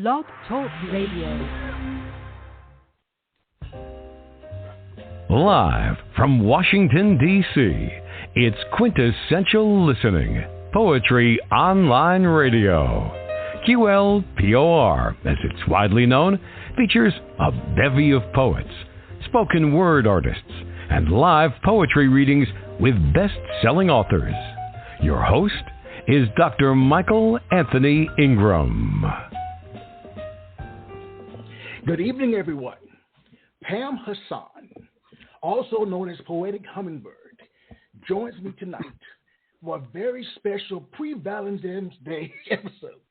Blog Talk Radio. Live from Washington, D.C., it's quintessential listening. Poetry Online Radio. QLPOR, as it's widely known, features a bevy of poets, spoken word artists, and live poetry readings with best-selling authors. Your host is Dr. Michael Anthony Ingram. Good evening, everyone. Pam Hasan, also known as Poetic Hummingbird, joins me tonight for a very special pre-Valentine's Day episode.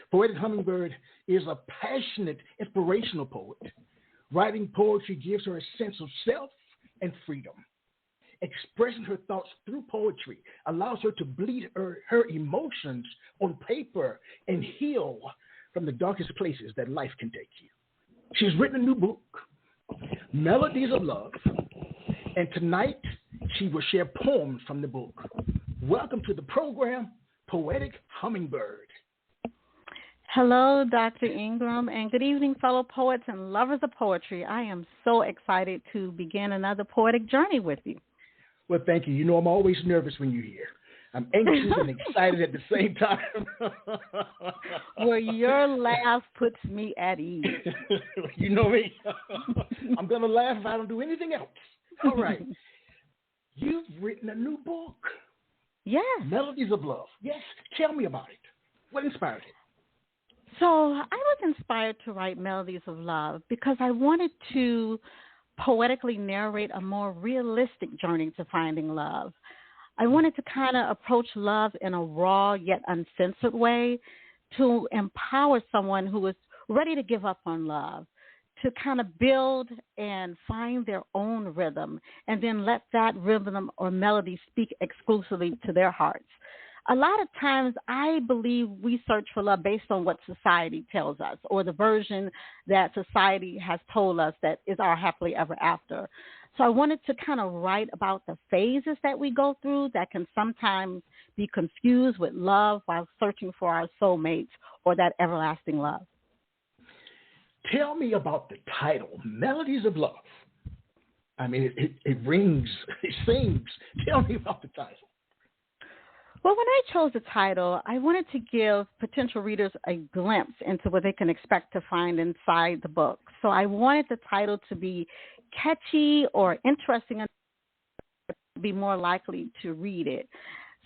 Poetic Hummingbird is a passionate, inspirational poet. Writing poetry gives her a sense of self and freedom. Expressing her thoughts through poetry allows her to bleed her emotions on paper and heal from the darkest places that life can take you. She's written a new book, Melodies of Love, and tonight she will share poems from the book. Welcome to the program, Poetic Hummingbird. Hello, Dr. Ingram, and good evening, fellow poets and lovers of poetry. I am so excited to begin another poetic journey with you. Well, thank you. You know, I'm always nervous when you're here. I'm anxious and excited at the same time. Well, your laugh puts me at ease. You know me. I'm going to laugh if I don't do anything else. All right. You've written a new book. Yes. Melodies of Love. Yes. Tell me about it. What inspired it? So I was inspired to write Melodies of Love because I wanted to poetically narrate a more realistic journey to finding love. I wanted to kind of approach love in a raw yet uncensored way to empower someone who is ready to give up on love, to kind of build and find their own rhythm, and then let that rhythm or melody speak exclusively to their hearts. A lot of times I believe we search for love based on what society tells us or the version that society has told us that is our happily ever after. So I wanted to kind of write about the phases that we go through that can sometimes be confused with love while searching for our soulmates or that everlasting love. Tell me about the title, Melodies of Love. I mean, it rings, it sings. Tell me about the title. Well, when I chose the title, I wanted to give potential readers a glimpse into what they can expect to find inside the book. So I wanted the title to be catchy or interesting enough to be more likely to read it.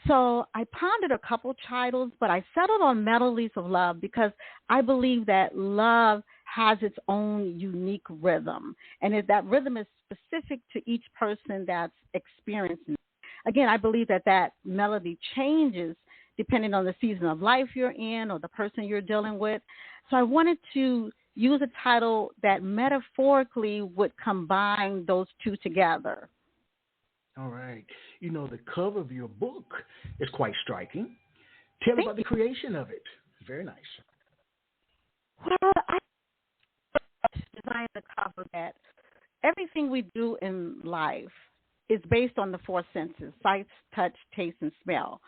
So I pondered a couple titles, but I settled on Melodies of Love because I believe that love has its own unique rhythm, and that rhythm is specific to each person that's experiencing it. Again, I believe that melody changes depending on the season of life you're in or the person you're dealing with. So I wanted to use a title that metaphorically would combine those two together. All right. You know, the cover of your book is quite striking. Tell me about the creation of it. Very nice. Well, I designed the cover that everything we do in life is based on the four senses: sight, touch, taste, and smell.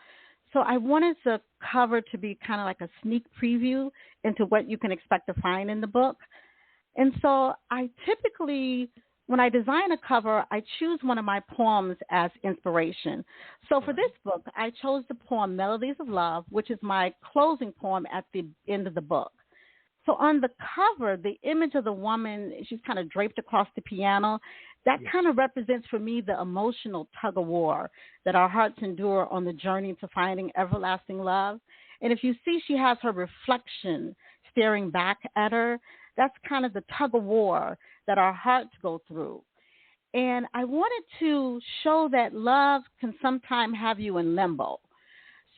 So I wanted the cover to be kind of like a sneak preview into what you can expect to find in the book. And so I typically, when I design a cover, I choose one of my poems as inspiration. So for this book, I chose the poem Melodies of Love, which is my closing poem at the end of the book. So on the cover, the image of the woman, she's kind of draped across the piano. That kind of represents for me the emotional tug of war that our hearts endure on the journey to finding everlasting love. And if you see she has her reflection staring back at her, that's kind of the tug of war that our hearts go through. And I wanted to show that love can sometimes have you in limbo.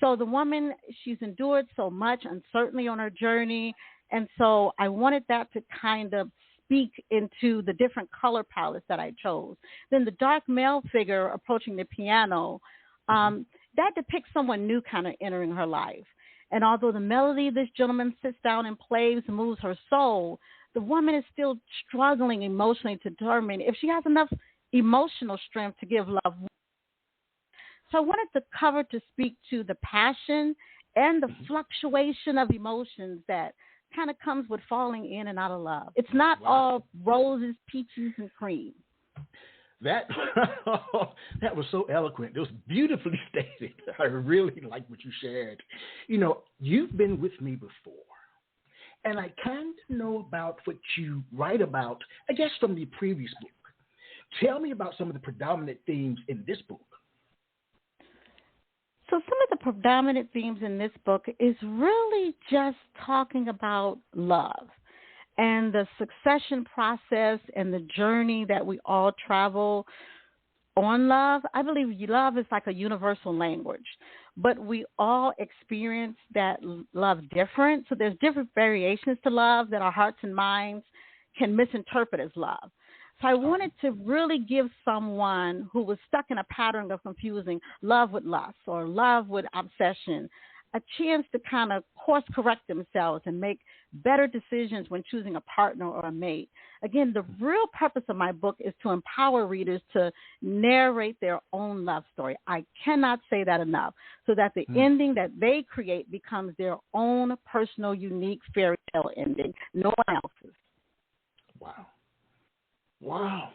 So the woman, she's endured so much uncertainty on her journey. And so I wanted that to kind of speak into the different color palettes that I chose. Then the dark male figure approaching the piano, that depicts someone new kind of entering her life. And although the melody this gentleman sits down and plays moves her soul, the woman is still struggling emotionally to determine if she has enough emotional strength to give love. So I wanted the cover to speak to the passion and the fluctuation of emotions that kind of comes with falling in and out of love. It's not Wow. all roses, peaches, and cream. That that was so eloquent. It was beautifully stated. I really like what you shared. You know, you've been with me before, and I kind of know about what you write about, I guess, from the previous book. Tell me about some of the predominant themes in this book. So some of the predominant themes in this book is really just talking about love and the succession process and the journey that we all travel on love. I believe love is like a universal language, but we all experience that love different. So there's different variations to love that our hearts and minds can misinterpret as love. So I wanted to really give someone who was stuck in a pattern of confusing love with lust or love with obsession a chance to kind of course correct themselves and make better decisions when choosing a partner or a mate. Again, the real purpose of my book is to empower readers to narrate their own love story. I cannot say that enough, so that the ending that they create becomes their own personal, unique fairy tale ending, no one else's. Wow. Wow.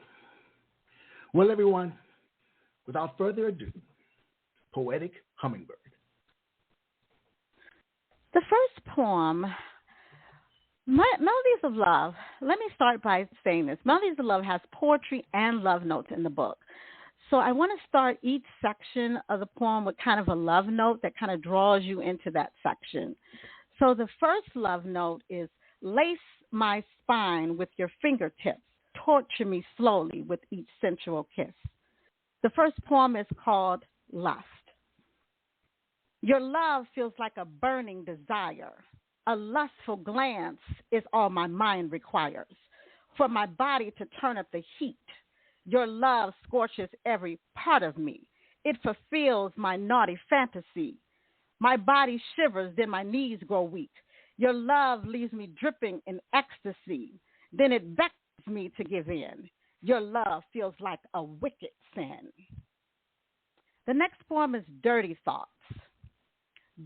Well, everyone, without further ado, Poetic Hummingbird. The first poem, Melodies of Love. Let me start by saying this. Melodies of Love has poetry and love notes in the book. So I want to start each section of the poem with kind of a love note that kind of draws you into that section. So the first love note is, lace my spine with your fingertips. Torture me slowly with each sensual kiss. The first poem is called Lust. Your love feels like a burning desire. A lustful glance is all my mind requires. For my body to turn up the heat, your love scorches every part of me. It fulfills my naughty fantasy. My body shivers, then my knees grow weak. Your love leaves me dripping in ecstasy. Then it beckons me to give in. Your love feels like a wicked sin. The next poem is Dirty Thoughts.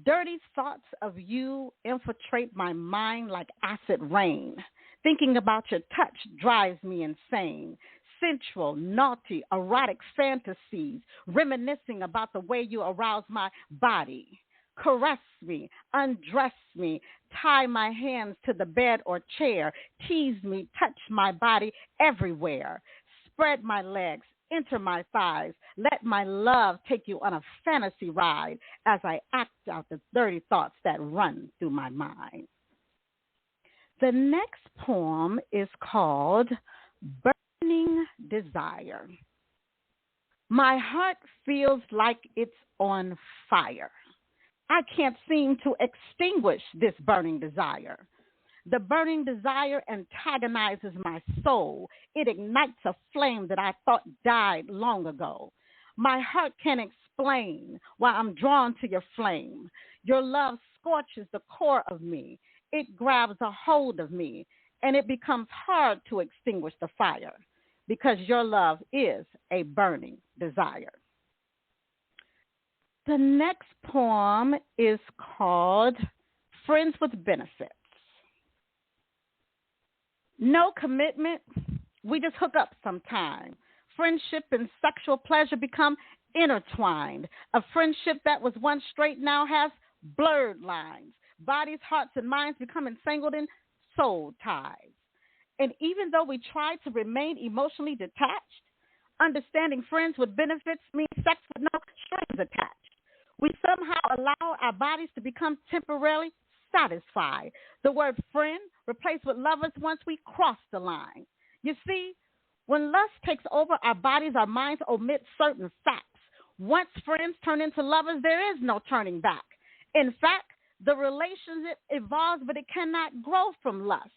Dirty thoughts of you infiltrate my mind like acid rain. Thinking about your touch drives me insane. Sensual, naughty, erotic fantasies, reminiscing about the way you arouse my body. Caress me, undress me, tie my hands to the bed or chair, tease me, touch my body everywhere. Spread my legs, enter my thighs. Let my love take you on a fantasy ride as I act out the dirty thoughts that run through my mind. The next poem is called Burning Desire. My heart feels like it's on fire. I can't seem to extinguish this burning desire. The burning desire antagonizes my soul. It ignites a flame that I thought died long ago. My heart can't explain why I'm drawn to your flame. Your love scorches the core of me. It grabs a hold of me, and it becomes hard to extinguish the fire because your love is a burning desire. The next poem is called Friends with Benefits. No commitment, we just hook up sometime. Friendship and sexual pleasure become intertwined. A friendship that was once straight now has blurred lines. Bodies, hearts, and minds become entangled in soul ties. And even though we try to remain emotionally detached, understanding friends with benefits means sex with no strings attached. We somehow allow our bodies to become temporarily satisfied. The word friend replaced with lovers once we cross the line. You see, when lust takes over our bodies, our minds omit certain facts. Once friends turn into lovers, there is no turning back. In fact, the relationship evolves, but it cannot grow from lust.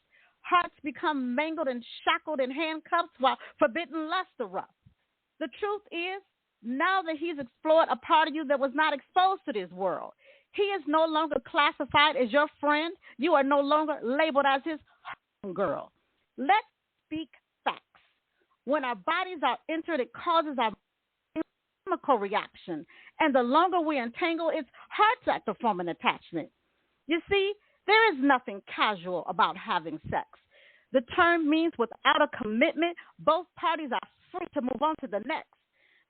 Hearts become mangled and shackled in handcuffs while forbidden lust erupts. The truth is, now that he's explored a part of you that was not exposed to this world, he is no longer classified as your friend. You are no longer labeled as his girl. Let's speak facts. When our bodies are entered, it causes our chemical reaction. And the longer we entangle, it's hard to form an attachment. You see, There is nothing casual about having sex. The term means without a commitment, both parties are free to move on to the next.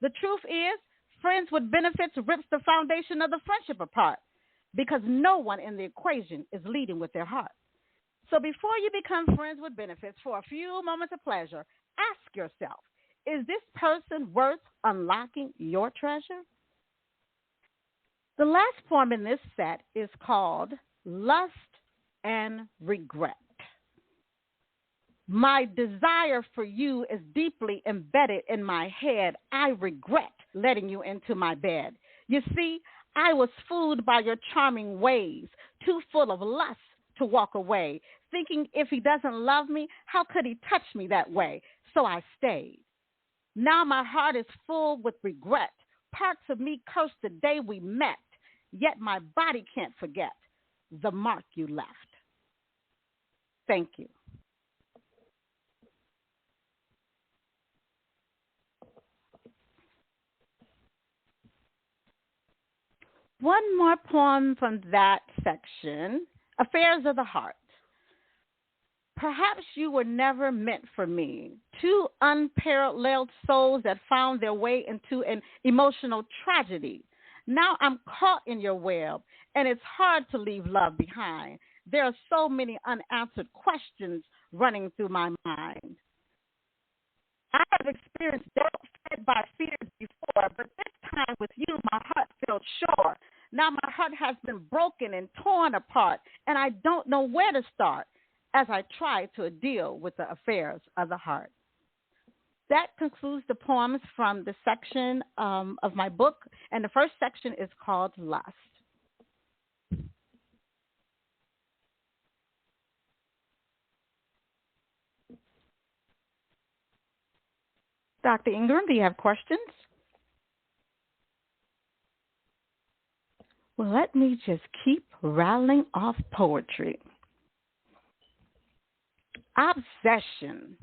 The truth is, friends with benefits rips the foundation of the friendship apart because no one in the equation is leading with their heart. So before you become friends with benefits for a few moments of pleasure, ask yourself, is this person worth unlocking your treasure? The last poem in this set is called Lust and Regret. My desire for you is deeply embedded in my head. I regret letting you into my bed. You see, I was fooled by your charming ways, too full of lust to walk away, thinking if he doesn't love me, how could he touch me that way? So I stayed. Now my heart is full with regret. Parts of me curse the day we met, yet my body can't forget the mark you left. Thank you. One more poem from that section, Affairs of the Heart. Perhaps you were never meant for me. Two unparalleled souls that found their way into an emotional tragedy. Now I'm caught in your web, and it's hard to leave love behind. There are so many unanswered questions running through my mind. I have experienced doubt fed by fears before, but this time with you, my heart felt sure. Now my heart has been broken and torn apart, and I don't know where to start as I try to deal with the affairs of the heart. That concludes the poems from the section of my book, and the first section is called Lust. Dr. Ingram, do you have questions? Well, let me just keep rattling off poetry. Obsession.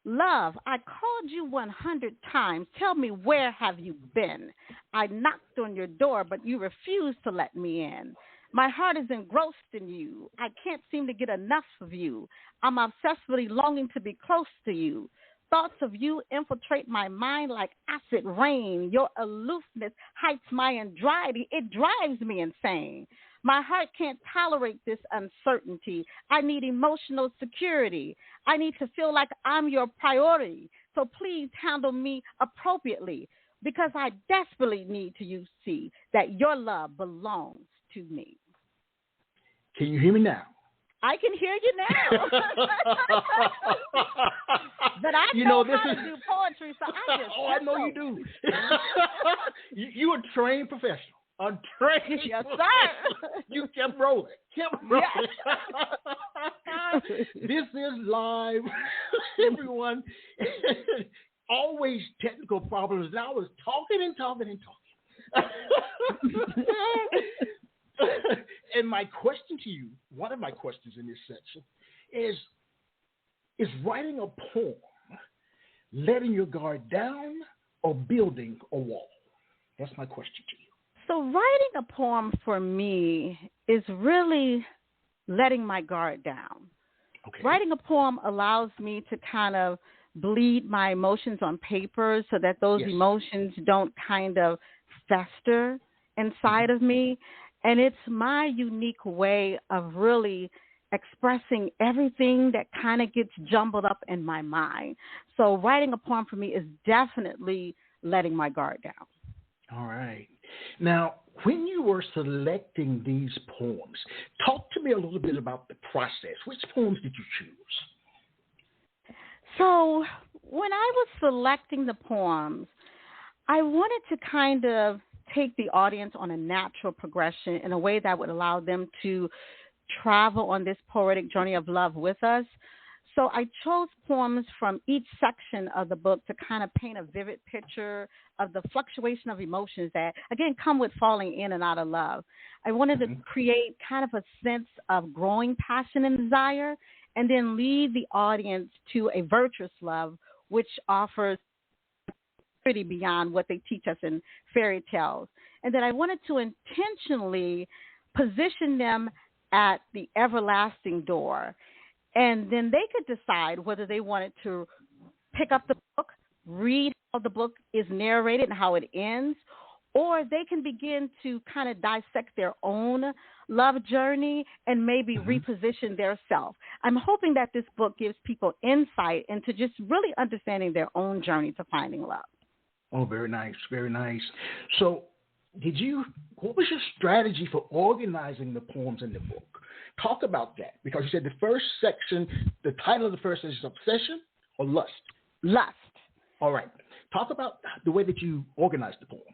Love, I called you 100 times. Tell me, where have you been? I knocked on your door, but you refused to let me in. My heart is engrossed in you. I can't seem to get enough of you. I'm obsessively longing to be close to you. Thoughts of you infiltrate my mind like acid rain. Your aloofness heights my anxiety. It drives me insane. My heart can't tolerate this uncertainty. I need emotional security. I need to feel like I'm your priority. So please handle me appropriately, because I desperately need to see that your love belongs to me. Can you hear me now? I can hear you now. But I know how to do poetry, so I just... Oh, I know you do. You're a trained professional. A trained Yes, professional. sir. You kept rolling. Yeah. This is live. Everyone, always technical problems. And I was talking and talking and talking. And my question to you, one of my questions in this section, is writing a poem letting your guard down or building a wall? That's my question to you. So writing a poem for me is really letting my guard down. Okay. Writing a poem allows me to kind of bleed my emotions on paper so that those emotions don't kind of fester inside of me. And it's my unique way of really expressing everything that kind of gets jumbled up in my mind. So writing a poem for me is definitely letting my guard down. All right. Now, when you were selecting these poems, talk to me a little bit about the process. Which poems did you choose? So when I was selecting the poems, I wanted to kind of take the audience on a natural progression in a way that would allow them to travel on this poetic journey of love with us. So I chose poems from each section of the book to kind of paint a vivid picture of the fluctuation of emotions that, again, come with falling in and out of love. I wanted to create kind of a sense of growing passion and desire, and then lead the audience to a virtuous love, which offers pretty beyond what they teach us in fairy tales. And that I wanted to intentionally position them at the everlasting door. And then they could decide whether they wanted to pick up the book, read how the book is narrated and how it ends, or they can begin to kind of dissect their own love journey and maybe reposition their self. I'm hoping that this book gives people insight into just really understanding their own journey to finding love. Oh, very nice, very nice. So what was your strategy for organizing the poems in the book? Talk about that, because you said the first section, the title of the first section is Obsession or Lust? Lust. All right. Talk about the way that you organize the poems.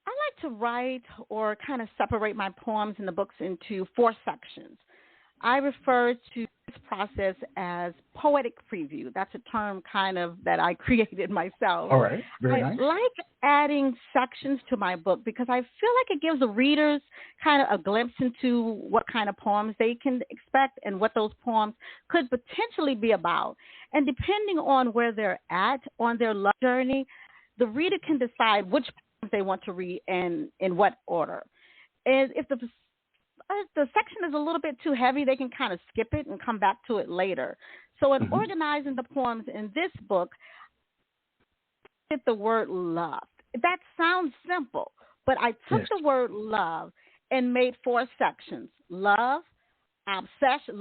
I like to write or kind of separate my poems in the books into 4 sections. I refer to this process as poetic preview. That's a term kind of that I created myself. All right, very nice. I like adding sections to my book because I feel like it gives the readers kind of a glimpse into what kind of poems they can expect and what those poems could potentially be about. And depending on where they're at on their love journey, the reader can decide which poems they want to read and in what order. And if the section is a little bit too heavy, they can kind of skip it and come back to it later. So in organizing the poems in this book, I did the word love. That sounds simple, but I took the word love and made 4 sections: love, obsession,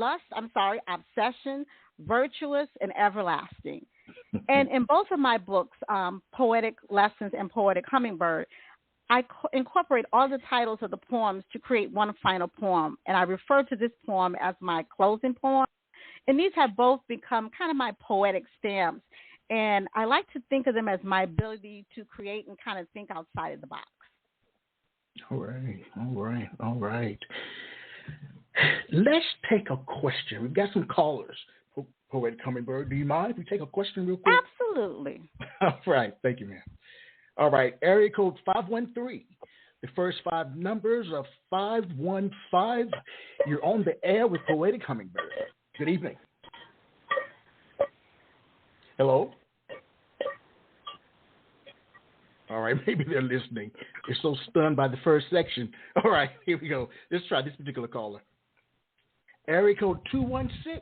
virtuous, and everlasting. And in both of my books, Poetic Lessons and Poetic Hummingbird, I incorporate all the titles of the poems to create one final poem, and I refer to this poem as my closing poem. And these have both become kind of my poetic stamps, and I like to think of them as my ability to create and kind of think outside of the box. All right. Let's take a question. We've got some callers. Poetic Hummingbird, do you mind if we take a question real quick? Absolutely. All right. Thank you, ma'am. All right, area code 513. The first 5 numbers of 515. You're on the air with Poetic Hummingbird. Good evening. Hello? All right, maybe they're listening. They're so stunned by the first section. All right, here we go. Let's try this particular caller. Area code 216.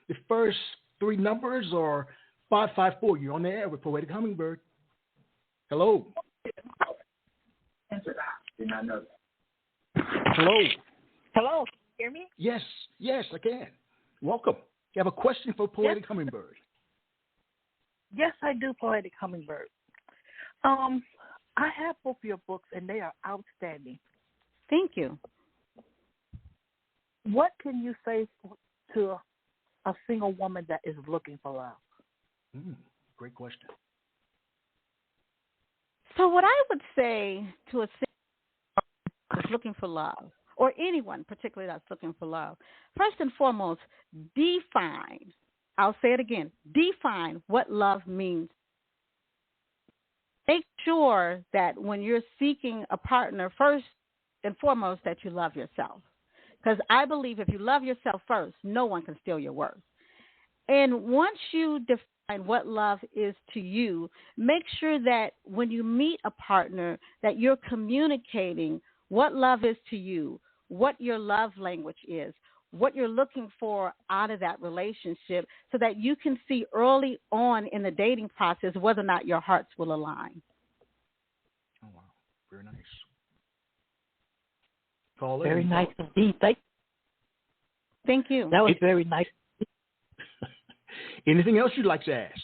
The first 3 numbers are 554. You're on the air with Poetic Hummingbird. Hello. Hello. Hello. Can you hear me? Yes, I can. Welcome. You have a question for Poetic Hummingbird? Yes, I do, Poetic Hummingbird. I have both your books, and they are outstanding. Thank you. What can you say to a single woman that is looking for love? Great question. So what I would say to a single that's looking for love, or anyone particularly that's looking for love, first and foremost, define, I'll say it again, define what love means. Make sure that when you're seeking a partner, first and foremost, that you love yourself. Because I believe if you love yourself first, no one can steal your worth. And once you define what love is to you, make sure that when you meet a partner that you're communicating what love is to you, what your love language is, what you're looking for out of that relationship, so that you can see early on in the dating process whether or not your hearts will align. Oh, wow. Very nice. Call very nice indeed. Thank you. That was very nice. Anything else you'd like to ask?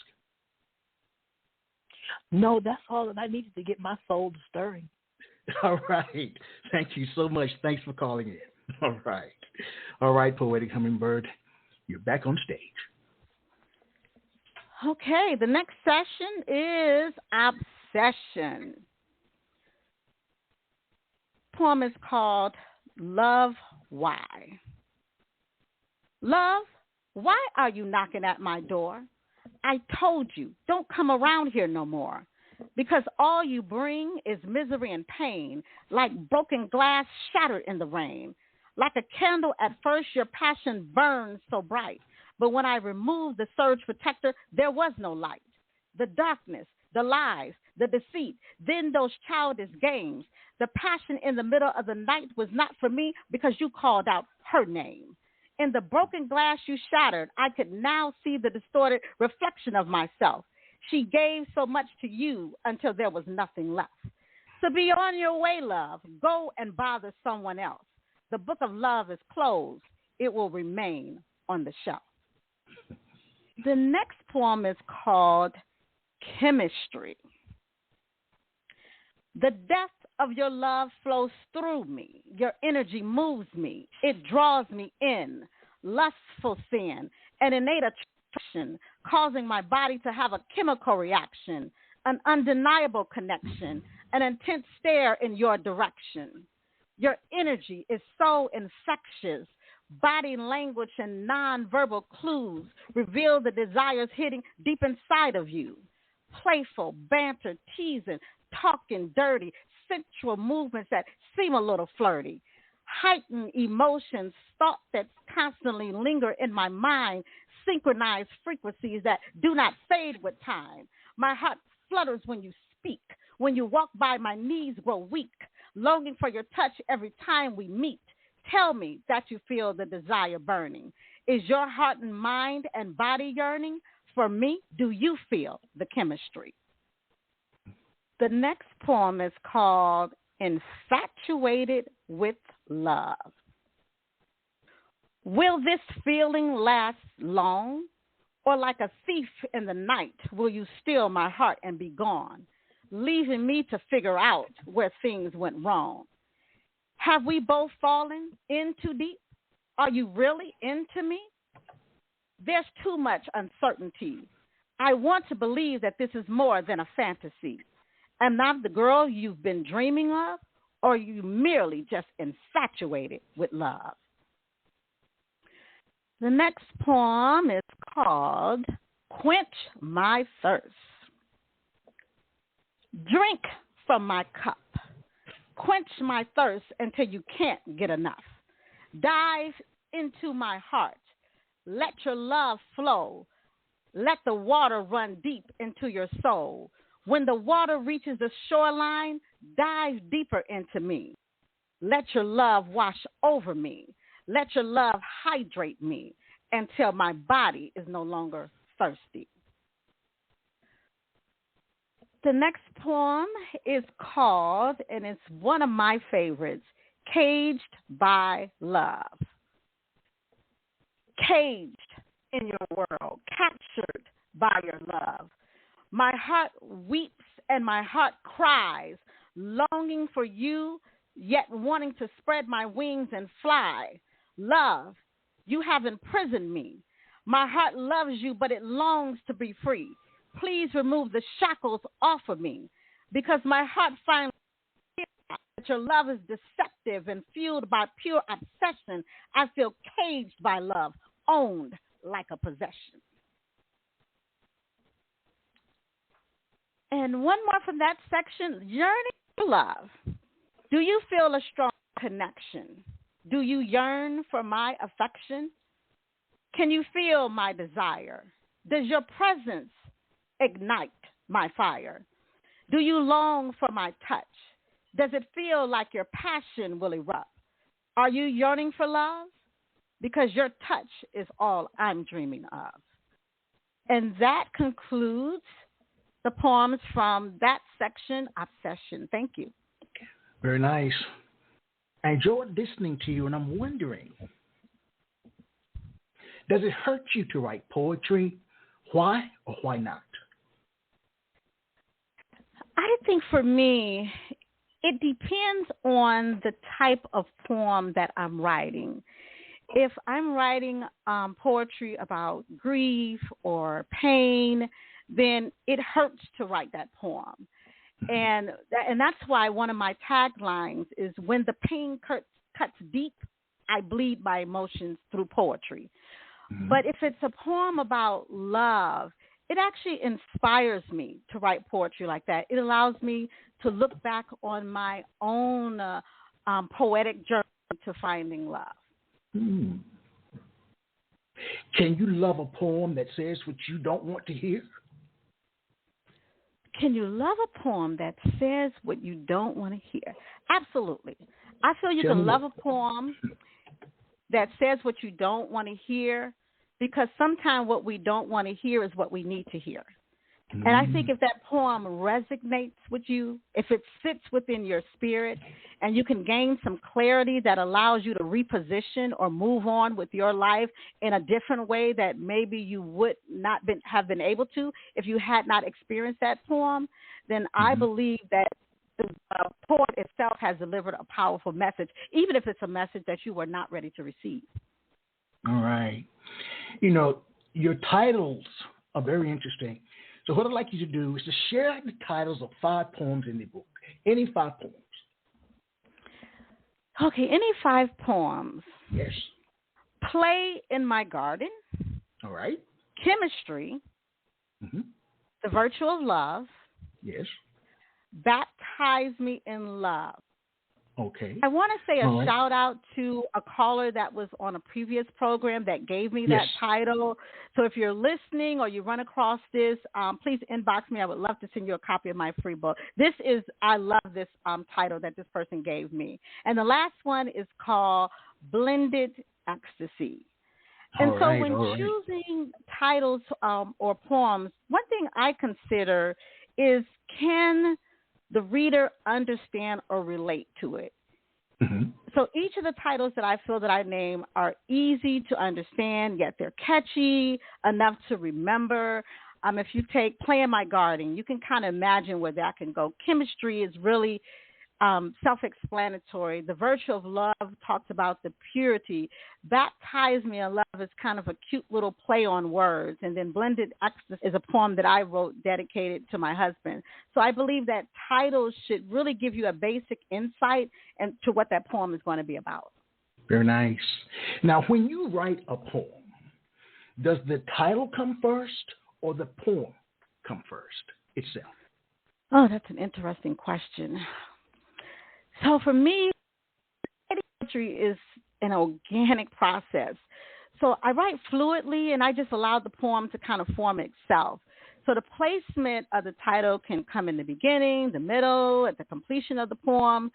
No, that's all that I needed to get my soul to stirring. All right. Thank you so much. Thanks for calling in. All right. All right, Poetic Hummingbird, you're back on stage. Okay, the next session is Obsession. The poem is called Love, Why? Love, why are you knocking at my door? I told you, don't come around here no more, because all you bring is misery and pain, like broken glass shattered in the rain. Like a candle at first, your passion burns so bright, but when I removed the surge protector, there was no light. The darkness, the lies, the deceit, then those childish games. The passion in the middle of the night was not for me because you called out her name. In the broken glass you shattered, I could now see the distorted reflection of myself. She gave so much to you until there was nothing left. So be on your way, love. Go and bother someone else. The book of love is closed. It will remain on the shelf. The next poem is called Chemistry. The depth of your love flows through me. Your energy moves me. It draws me in. Lustful sin, an innate attraction, causing my body to have a chemical reaction, an undeniable connection, an intense stare in your direction. Your energy is so infectious. Body language and nonverbal clues reveal the desires hidden deep inside of you. Playful, banter, teasing, talking dirty, sensual movements that seem a little flirty. Heightened emotions, thoughts that constantly linger in my mind, synchronized frequencies that do not fade with time. My heart flutters when you speak. When you walk by, my knees grow weak, longing for your touch every time we meet. Tell me that you feel the desire burning. Is your heart and mind and body yearning? For me, do you feel the chemistry? The next poem is called Infatuated with Love. Will this feeling last long? Or like a thief in the night, will you steal my heart and be gone, leaving me to figure out where things went wrong? Have we both fallen in too deep? Are you really into me? There's too much uncertainty. I want to believe that this is more than a fantasy. Am I the girl you've been dreaming of, or are you merely just infatuated with love? The next poem is called Quench My Thirst. Drink from my cup. Quench my thirst until you can't get enough. Dive into my heart. Let your love flow. Let the water run deep into your soul. When the water reaches the shoreline, dive deeper into me. Let your love wash over me. Let your love hydrate me until my body is no longer thirsty. The next poem is called, and it's one of my favorites, Caged by Love. Caged in your world, captured by your love. My heart weeps and my heart cries, longing for you, yet wanting to spread my wings and fly. Love, you have imprisoned me. My heart loves you, but it longs to be free. Please remove the shackles off of me, because my heart finally feels that your love is deceptive and fueled by pure obsession. I feel caged by love, owned like a possession. And one more from that section, yearning for love. Do you feel a strong connection? Do you yearn for my affection? Can you feel my desire? Does your presence ignite my fire? Do you long for my touch? Does it feel like your passion will erupt? Are you yearning for love? Because your touch is all I'm dreaming of. And that concludes the poems from that section, Obsession. Thank you. Very nice. I enjoyed listening to you, and I'm wondering, does it hurt you to write poetry? Why or why not? I think for me, it depends on the type of poem that I'm writing. If I'm writing poetry about grief or pain, then it hurts to write that poem. And that's why one of my taglines is, when the pain cuts deep, I bleed my emotions through poetry. Mm-hmm. But if it's a poem about love, it actually inspires me to write poetry like that. It allows me to look back on my own poetic journey to finding love. Mm. Can you love a poem that says what you don't want to hear? Can you love a poem that says what you don't want to hear? Absolutely. I feel you can love a poem that says what you don't want to hear, because sometimes what we don't want to hear is what we need to hear. And I think if that poem resonates with you, if it sits within your spirit, and you can gain some clarity that allows you to reposition or move on with your life in a different way that maybe you would not have been able to if you had not experienced that poem, then I believe that the poet itself has delivered a powerful message, even if it's a message that you were not ready to receive. All right. You know, your titles are very interesting. So what I'd like you to do is to share the titles of 5 poems in the book. Any 5 poems. Okay, any 5 poems. Yes. Play in My Garden. All right. Chemistry. The Virtue of Love. Yes. Baptize Me in Love. Okay. I want to say a shout out to a caller that was on a previous program that gave me that title. So if you're listening or you run across this, please inbox me. I would love to send you a copy of my free book. I love this title that this person gave me. And the last one is called Blended Ecstasy. And when choosing titles or poems, one thing I consider is, can the reader understand or relate to it? So each of the titles that I feel that I name are easy to understand, yet they're catchy enough to remember. If you take Play in My Garden, you can kind of imagine where that can go. Chemistry is really self-explanatory. The Virtue of Love talks about the purity. Baptize Me in Love is kind of a cute little play on words. And then Blended Ecstasy is a poem that I wrote dedicated to my husband. So I believe that titles should really give you a basic insight into what that poem is going to be about. Very nice. Now, when you write a poem, does the title come first or the poem come first itself? Oh, that's an interesting question. So for me, poetry is an organic process. So I write fluidly, and I just allow the poem to kind of form itself. So the placement of the title can come in the beginning, the middle, at the completion of the poem.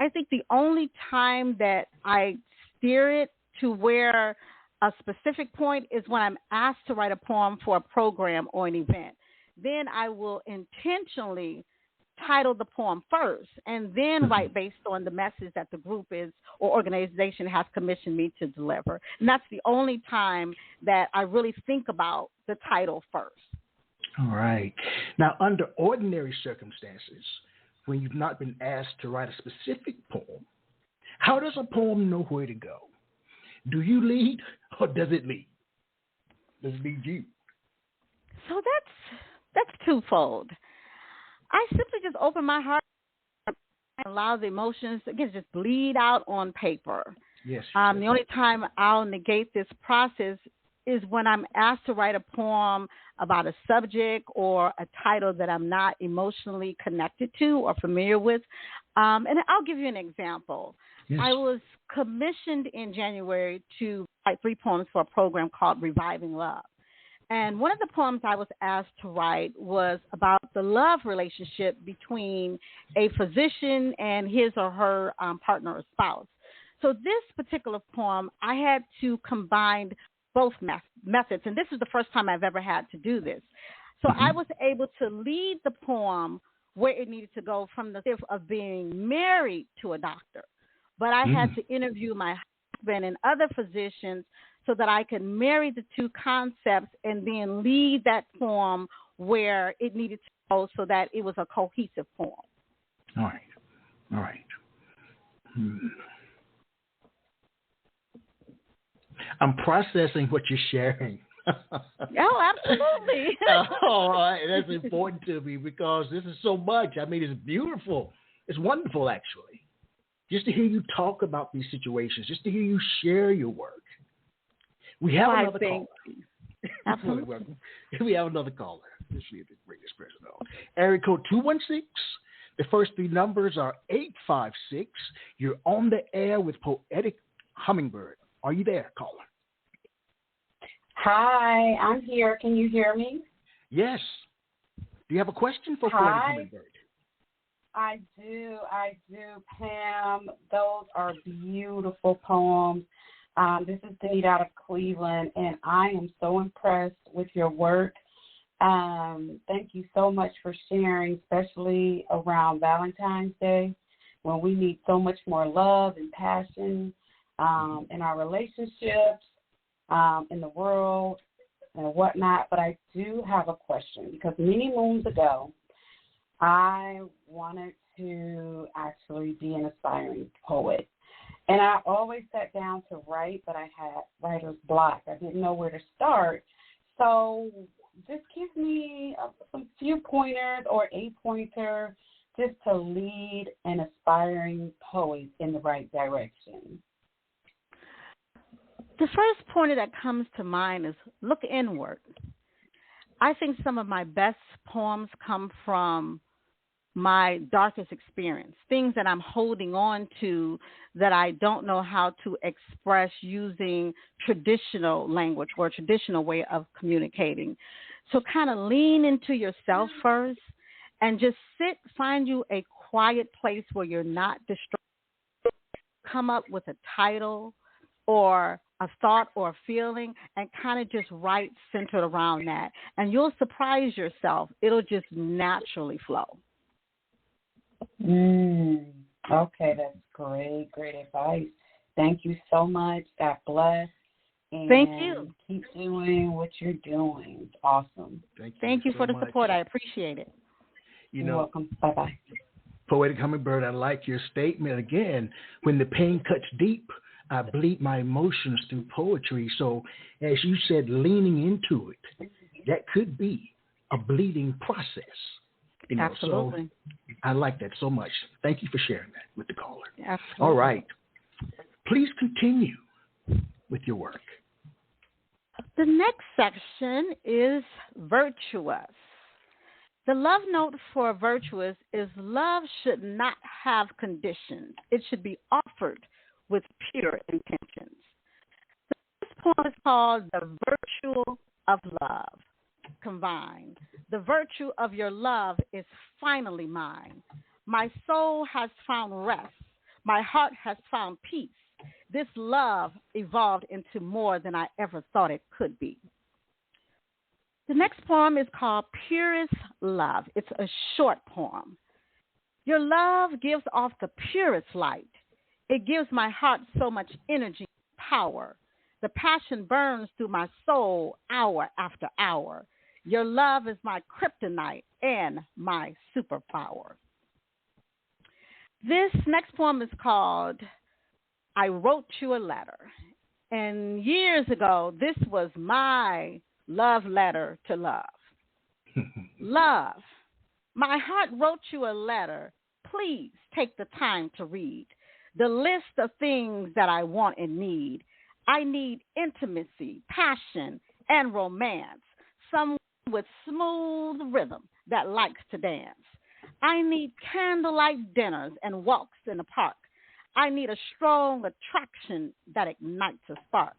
I think the only time that I steer it to where a specific point is when I'm asked to write a poem for a program or an event. Then I will intentionally title the poem first and then write based on the message that the group is or organization has commissioned me to deliver. And that's the only time that I really think about the title first. All right. Now, under ordinary circumstances, when you've not been asked to write a specific poem, how does a poem know where to go? Do you lead or does it lead? Does it lead you? So that's twofold. I simply just open my heart and allow the emotions, again, just bleed out on paper. Yes. The only time I'll negate this process is when I'm asked to write a poem about a subject or a title that I'm not emotionally connected to or familiar with. And I'll give you an example. Yes. I was commissioned in January to write 3 poems for a program called Reviving Love. And one of the poems I was asked to write was about the love relationship between a physician and his or her partner or spouse. So this particular poem, I had to combine both methods, and this is the first time I've ever had to do this. So I was able to lead the poem where it needed to go from the fifth of being married to a doctor. But I had to interview my husband and other physicians so that I could marry the two concepts and then lead that poem where it needed to go so that it was a cohesive poem. All right. I'm processing what you're sharing. Oh, absolutely. That's important to me because this is so much. I mean, it's beautiful. It's wonderful, actually. Just to hear you talk about these situations, just to hear you share your work. We have another caller. Absolutely welcome. We have another caller. Let's see if we bring this person on. Area code 216. The first 3 numbers are 856. You're on the air with Poetic Hummingbird. Are you there, caller? Hi, I'm here. Can you hear me? Yes. Do you have a question for Poetic Hummingbird? I do, Pam. Those are beautiful poems. This is Denise out of Cleveland, and I am so impressed with your work. Thank you so much for sharing, especially around Valentine's Day, when we need so much more love and passion in our relationships, in the world, and whatnot. But I do have a question, because many moons ago, I wanted to actually be an aspiring poet. And I always sat down to write, but I had writer's block. I didn't know where to start. So just give me some few pointers or a pointer just to lead an aspiring poet in the right direction. The first pointer that comes to mind is look inward. I think some of my best poems come from my darkest experience, things that I'm holding on to that I don't know how to express using traditional language or a traditional way of communicating. So kind of lean into yourself first and just sit, find you a quiet place where you're not distracted. Come up with a title or a thought or a feeling and kind of just write centered around that. And you'll surprise yourself. It'll just naturally flow. Okay, that's great advice. Thank you so much. God bless. And thank you. Keep doing what you're doing. It's awesome. Thank you so for the much. support. I appreciate it. You're welcome. Bye-bye. Poetic Hummingbird, I like your statement again. When the pain cuts deep, I bleed my emotions through poetry. So as you said, leaning into it, that could be a bleeding process. Absolutely. So I like that so much. Thank you for sharing that with the caller. Absolutely. All right. Please continue with your work. The next section is virtuous. The love note for virtuous is love should not have conditions. It should be offered with pure intentions. This poem is called The Virtue of Love. Combined. The virtue of your love is finally mine. My soul has found rest. My heart has found peace. This love evolved into more than I ever thought it could be. The next poem is called Purest Love. It's a short poem. Your love gives off the purest light. It gives my heart so much energy and power. The passion burns through my soul hour after hour. Your love is my kryptonite and my superpower. This next poem is called I Wrote You a Letter. And years ago, this was my love letter to love. Love, my heart wrote you a letter. Please take the time to read the list of things that I want and need. I need intimacy, passion, and romance. Someone with smooth rhythm that likes to dance. I need candlelight dinners and walks in the park. I need a strong attraction that ignites a spark.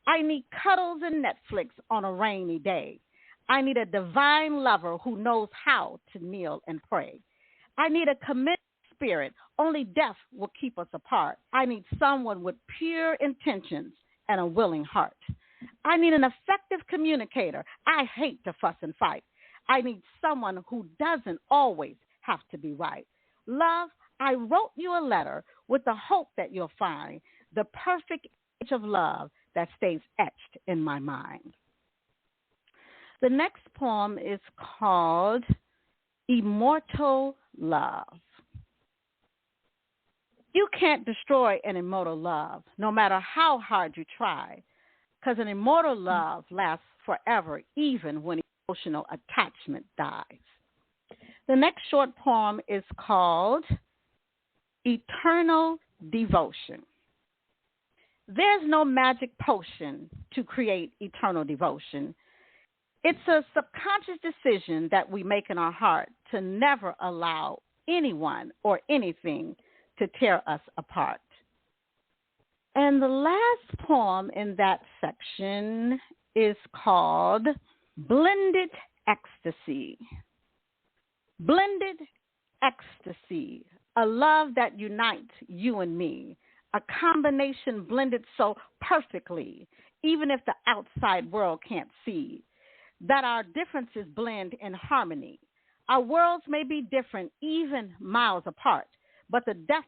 I need cuddles and Netflix on a rainy day. I need a divine lover who knows how to kneel and pray. I need a committed spirit. Only death will keep us apart. I need someone with pure intentions and a willing heart. I need an effective communicator. I hate to fuss and fight. I need someone who doesn't always have to be right. Love, I wrote you a letter with the hope that you'll find the perfect image of love that stays etched in my mind. The next poem is called Immortal Love. You can't destroy an immortal love, no matter how hard you try, because an immortal love lasts forever, even when emotional attachment dies. The next short poem is called Eternal Devotion. There's no magic potion to create eternal devotion. It's a subconscious decision that we make in our heart to never allow anyone or anything to tear us apart. And the last poem in that section is called Blended Ecstasy. Blended Ecstasy, a love that unites you and me, a combination blended so perfectly, even if the outside world can't see, that our differences blend in harmony. Our worlds may be different, even miles apart, but the depth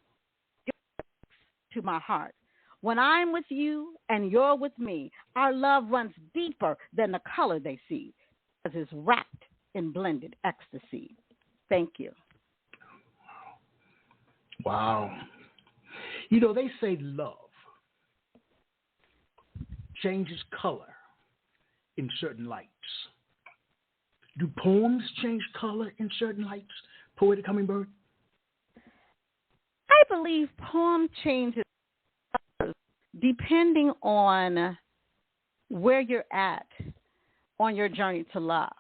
to my heart. When I'm with you and you're with me, our love runs deeper than the color they see, because it's wrapped in blended ecstasy. Thank you. Wow. You know, they say love changes color in certain lights. Do poems change color in certain lights, Poetic Hummingbird? I believe poem changes colors depending on where you're at on your journey to love.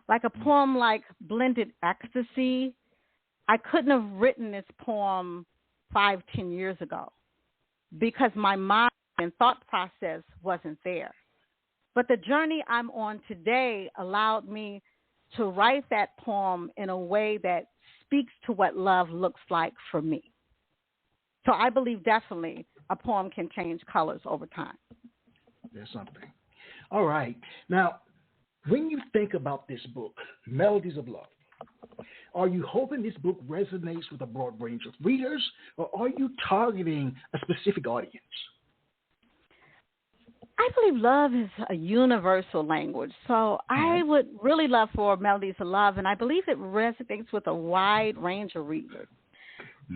Like a poem like Blended Ecstasy, I couldn't have written this poem 5-10 years ago because my mind and thought process wasn't there. But the journey I'm on today allowed me to write that poem in a way that speaks to what love looks like for me. So I believe definitely a poem can change colors over time. There's something. All right. Now, when you think about this book, Melodies of Love, are you hoping this book resonates with a broad range of readers, or are you targeting a specific audience? I believe love is a universal language, so I would really love for Melodies of Love, and I believe it resonates with a wide range of readers.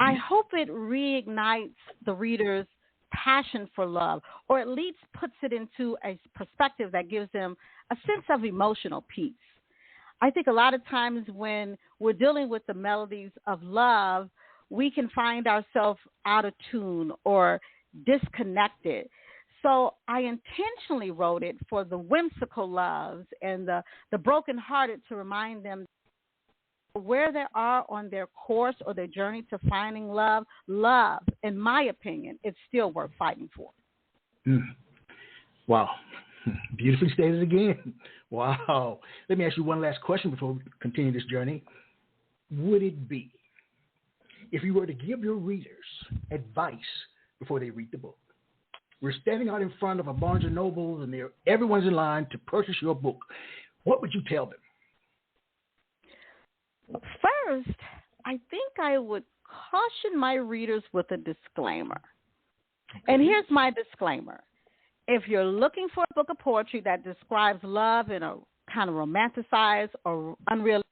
I hope it reignites the reader's passion for love, or at least puts it into a perspective that gives them a sense of emotional peace. I think a lot of times when we're dealing with the melodies of love, we can find ourselves out of tune or disconnected. So I intentionally wrote it for the whimsical loves and the brokenhearted, to remind them where they are on their course or their journey to finding love, in my opinion, it's still worth fighting for. Wow. Beautifully stated again. Wow. Let me ask you one last question before we continue this journey. Would it be, if you were to give your readers advice before they read the book? We're standing out in front of a Barnes & Noble and everyone's in line to purchase your book. What would you tell them? First, I think I would caution my readers with a disclaimer. Okay. And here's my disclaimer. If you're looking for a book of poetry that describes love in a kind of romanticized or unrealistic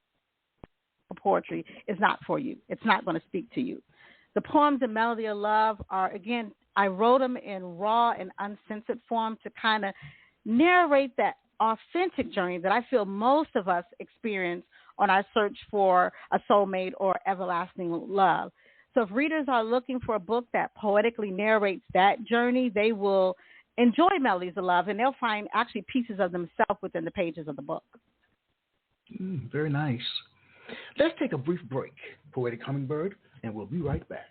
poetry, it's not for you. It's not going to speak to you. The poems in Melody of Love are, again, I wrote them in raw and uncensored form to kind of narrate that authentic journey that I feel most of us experience on our search for a soulmate or everlasting love. So if readers are looking for a book that poetically narrates that journey, they will enjoy Melodies of Love, and they'll find actually pieces of themselves within the pages of the book. Very nice. Let's take a brief break, Poetic Hummingbird, and we'll be right back.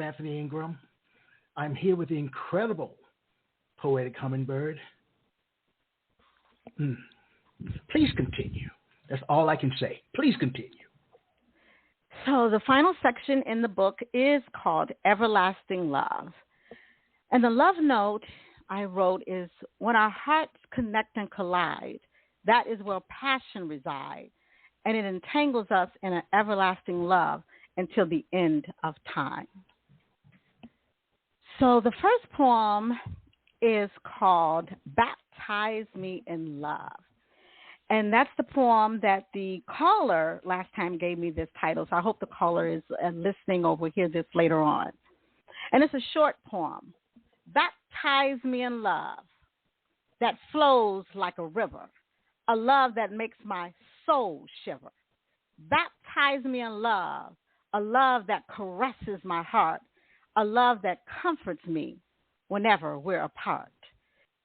Anthony Ingram. I'm here with the incredible Poetic Hummingbird. Please continue. That's all I can say. Please continue. So the final section in the book is called Everlasting Love. And the love note I wrote is, when our hearts connect and collide, that is where passion resides, and it entangles us in an everlasting love until the end of time. So the first poem is called Baptize Me in Love. And that's the poem that the caller last time gave me this title. So I hope the caller is listening or will hear this later on. And it's a short poem. Baptize me in love that flows like a river, a love that makes my soul shiver. Baptize me in love, a love that caresses my heart, a love that comforts me whenever we're apart.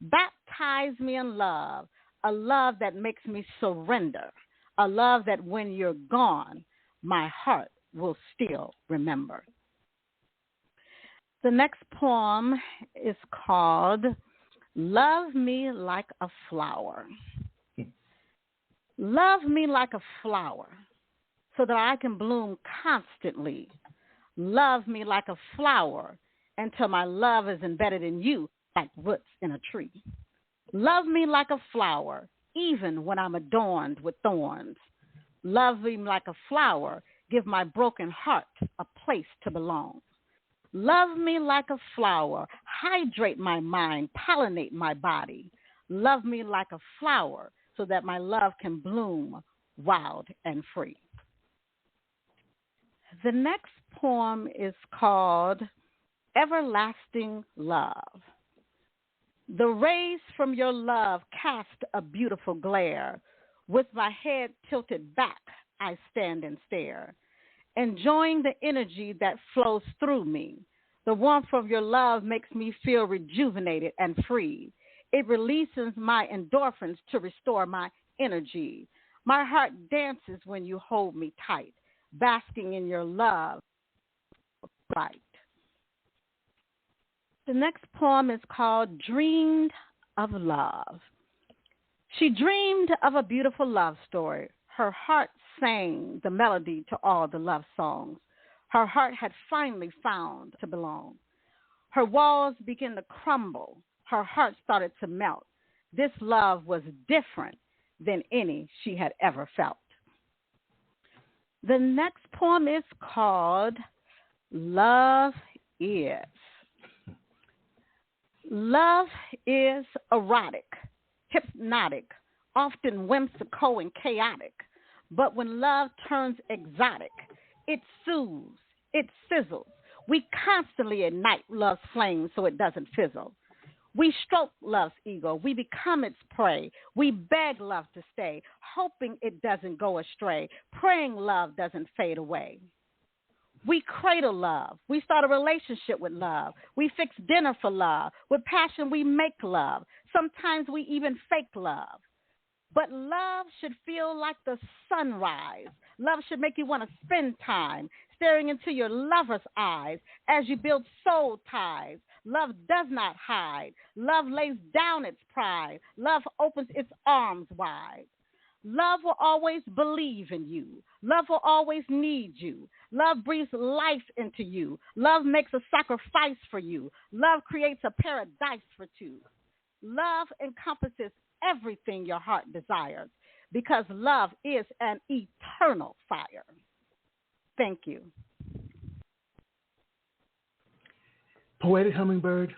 Baptize me in love, a love that makes me surrender, a love that when you're gone, my heart will still remember. The next poem is called Love Me Like a Flower. Love me like a flower so that I can bloom constantly. Love me like a flower until my love is embedded in you like roots in a tree. Love me like a flower even when I'm adorned with thorns. Love me like a flower, give my broken heart a place to belong. Love me like a flower, hydrate my mind, pollinate my body. Love me like a flower so that my love can bloom wild and free. The next poem is called Everlasting Love. The rays from your love cast a beautiful glare. With my head tilted back, I stand and stare, enjoying the energy that flows through me. The warmth of your love makes me feel rejuvenated and free. It releases my endorphins to restore my energy. My heart dances when you hold me tight, basking in your love. Right. The next poem is called Dreamed of Love. She dreamed of a beautiful love story. Her heart sang the melody to all the love songs. Her heart had finally found to belong. Her walls began to crumble. Her heart started to melt. This love was different than any she had ever felt. The next poem is called Love Is. Love is erotic, hypnotic, often whimsical and chaotic. But when love turns exotic, it soothes, it sizzles. We constantly ignite love's flame so it doesn't fizzle. We stroke love's ego. We become its prey. We beg love to stay, hoping it doesn't go astray, praying love doesn't fade away. We cradle love. We start a relationship with love. We fix dinner for love. With passion, we make love. Sometimes we even fake love. But love should feel like the sunrise. Love should make you want to spend time staring into your lover's eyes as you build soul ties. Love does not hide. Love lays down its pride. Love opens its arms wide. Love will always believe in you. Love will always need you. Love breathes life into you. Love makes a sacrifice for you. Love creates a paradise for two. Love encompasses everything your heart desires because love is an eternal fire. Thank you. Poetic Hummingbird.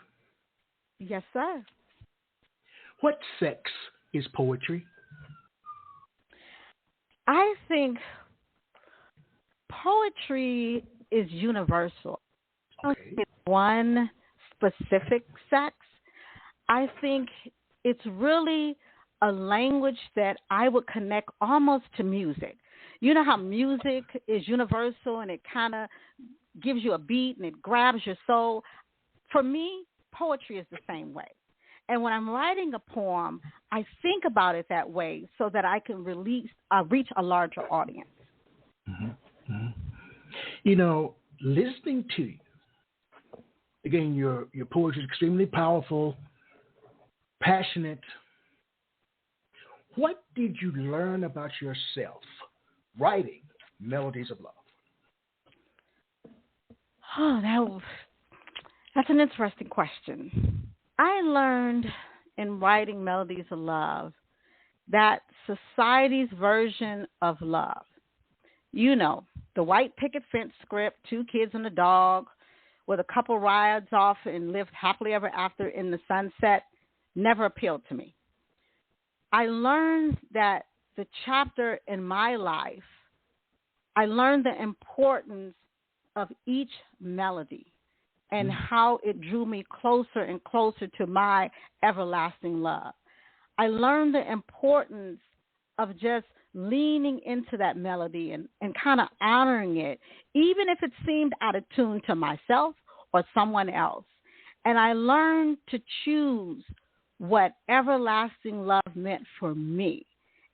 Yes, sir. What sex is poetry? I think poetry is universal. Okay. It's one specific sex. I think it's really a language that I would connect almost to music. You know how music is universal and it kind of gives you a beat and it grabs your soul? For me, poetry is the same way. And when I'm writing a poem, I think about it that way so that I can reach a larger audience. Mm-hmm. Mm-hmm. You know, listening to you, again, your poetry is extremely powerful, passionate. What did you learn about yourself writing Melodies of Love? Oh, that's an interesting question. I learned in writing Melodies of Love that society's version of love, you know, the white picket fence script, 2 kids and a dog, with a couple rides off and lived happily ever after in the sunset never appealed to me. I learned that the chapter in my life, I learned the importance of each melody and how it drew me closer and closer to my everlasting love. I learned the importance of just leaning into that melody and kind of honoring it, even if it seemed out of tune to myself or someone else. And I learned to choose what everlasting love meant for me,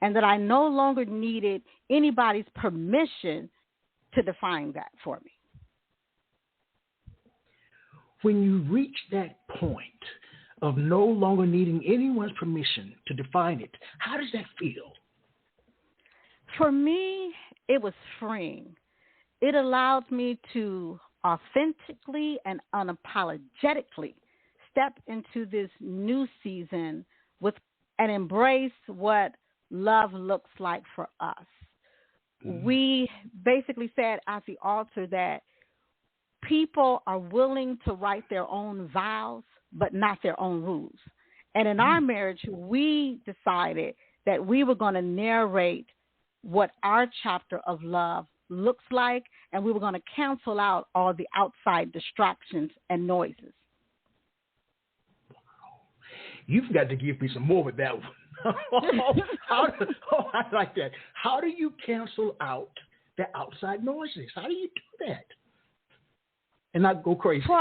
and that I no longer needed anybody's permission to define that for me. When you reach that point of no longer needing anyone's permission to define it, how does that feel? For me, it was freeing. It allowed me to authentically and unapologetically step into this new season with and embrace what love looks like for us. We basically said at the altar that people are willing to write their own vows, but not their own rules. And in our marriage, we decided that we were going to narrate what our chapter of love looks like, and we were going to cancel out all the outside distractions and noises. You've got to give me some more with that one. I like that. How do you cancel out the outside noises? How do you do that? And not go crazy. For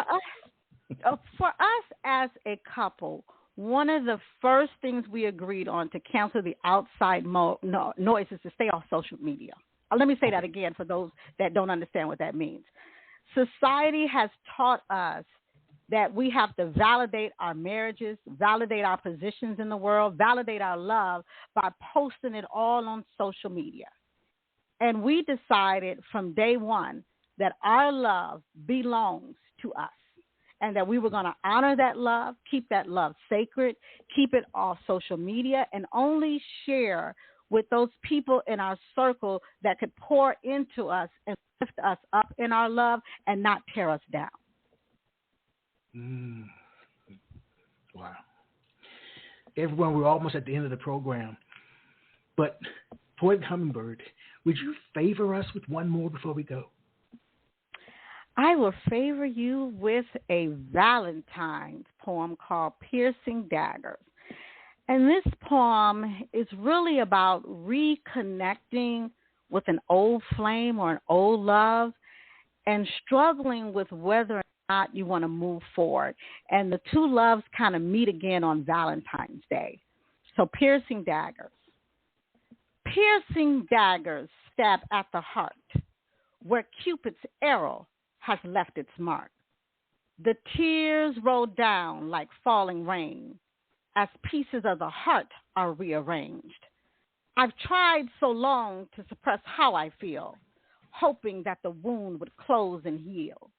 us as a couple, one of the first things we agreed on to cancel the outside noises to stay off social media. Let me say that again for those that don't understand what that means. Society has taught us that we have to validate our marriages, validate our positions in the world, validate our love by posting it all on social media. And we decided from day one that our love belongs to us and that we were going to honor that love, keep that love sacred, keep it off social media, and only share with those people in our circle that could pour into us and lift us up in our love and not tear us down. Wow. Everyone, we're almost at the end of the program. But, Poetic Hummingbird, would you favor us with one more before we go? I will favor you with a Valentine's poem called Piercing Daggers. And this poem is really about reconnecting with an old flame or an old love and struggling with whether or not you want to move forward. And the two loves kind of meet again on Valentine's Day. So piercing daggers. Piercing daggers stab at the heart where Cupid's arrow has left its mark. The tears roll down like falling rain as pieces of the heart are rearranged. I've tried so long to suppress how I feel, hoping that the wound would close and heal.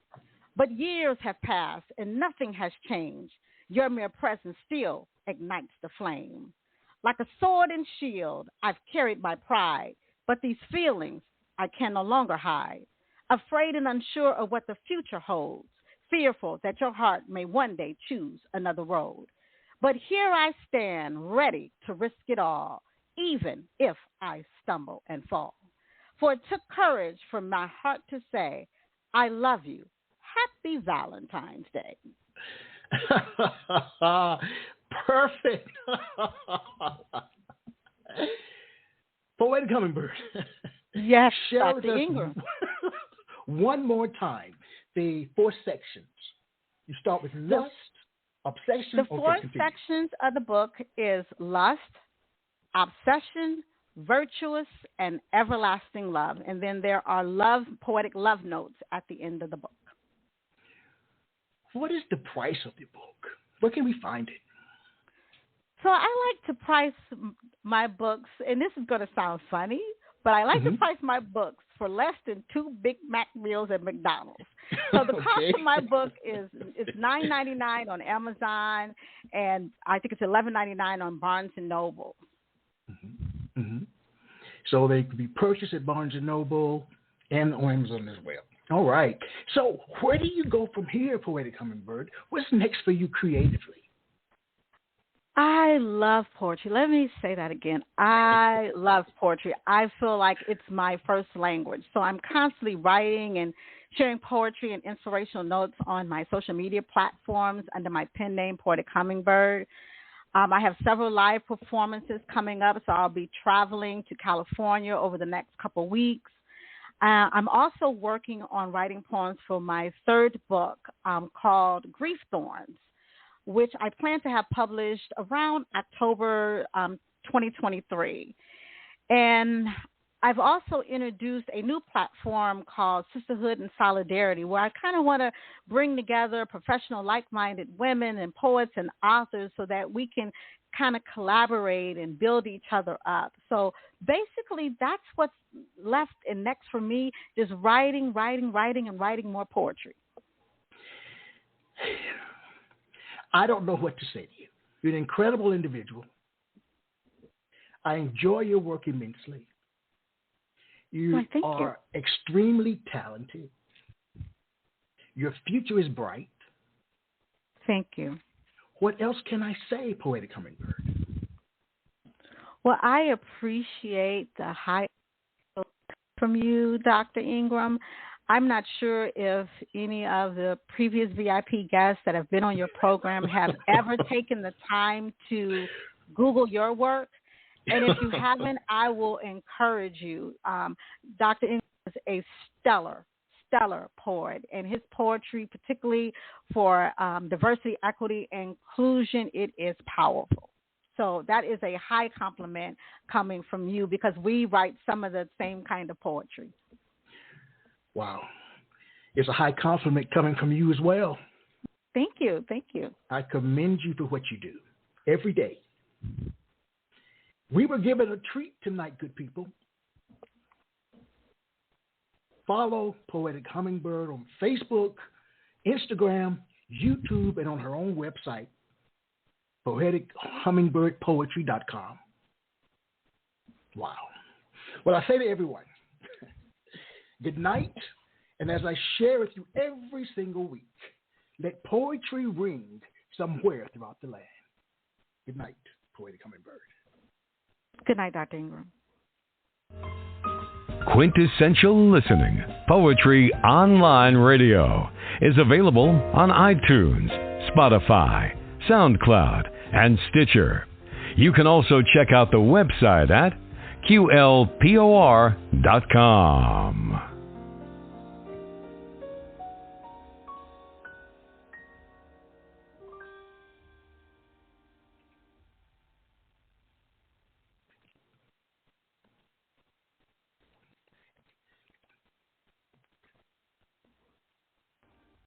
But years have passed and nothing has changed. Your mere presence still ignites the flame. Like a sword and shield, I've carried my pride, but these feelings I can no longer hide. Afraid and unsure of what the future holds, fearful that your heart may one day choose another road. But here I stand, ready to risk it all, even if I stumble and fall. For it took courage from my heart to say, I love you. Happy Valentine's Day. Perfect. Poetic Hummingbird. Yes, Share with Dr. us Ingram. one more time the 4 sections. You start with lust, obsession. The 4 sections of the book is lust, obsession, virtuous, and everlasting love. And then there are poetic love notes at the end of the book. What is the price of the book? Where can we find it? So I like to price my books, and this is going to sound funny, but I like to price my books for less than 2 Big Mac meals at McDonald's. So the cost of my book is $9.99 on Amazon, and I think it's $11.99 on Barnes & Noble. So they could be purchased at Barnes & Noble and on Amazon as well. All right. So where do you go from here, Poetic Hummingbird? What's next for you creatively? I love poetry. Let me say that again. I love poetry. I feel like it's my first language. So I'm constantly writing and sharing poetry and inspirational notes on my social media platforms under my pen name, Poetic Hummingbird. I have several live performances coming up, so I'll be traveling to California over the next couple of weeks. I'm also working on writing poems for my third book called Grief Thorns, which I plan to have published around October 2023. And I've also introduced a new platform called Sisterhood In Solidarity, where I kind of want to bring together professional, like-minded women and poets and authors so that we can kind of collaborate and build each other up. So basically, that's what's left and next for me, just writing, and writing more poetry. I don't know what to say to you. You're an incredible individual. I enjoy your work immensely. You are extremely talented. Your future is bright. Thank you. What else can I say, Poetic Hummingbird? Well, I appreciate the high from you, Dr. Ingram. I'm not sure if any of the previous VIP guests that have been on your program have ever taken the time to Google your work. And if you haven't, I will encourage you. Dr. Ingram is a stellar poet, and his poetry, particularly for diversity, equity, and inclusion, it is powerful. So that is a high compliment coming from you because we write some of the same kind of poetry. Wow. It's a high compliment coming from you as well. Thank you. I commend you for what you do every day. We were given a treat tonight, good people. Follow Poetic Hummingbird on Facebook, Instagram, YouTube, and on her own website, poetichummingbirdpoetry.com. Wow. Well, I say to everyone, good night, and as I share with you every single week, let poetry ring somewhere throughout the land. Good night, Poetic Hummingbird. Good night, Dr. Ingram. Quintessential Listening, Poetry Online Radio, is available on iTunes, Spotify, SoundCloud, and Stitcher. You can also check out the website at QLPOR.com.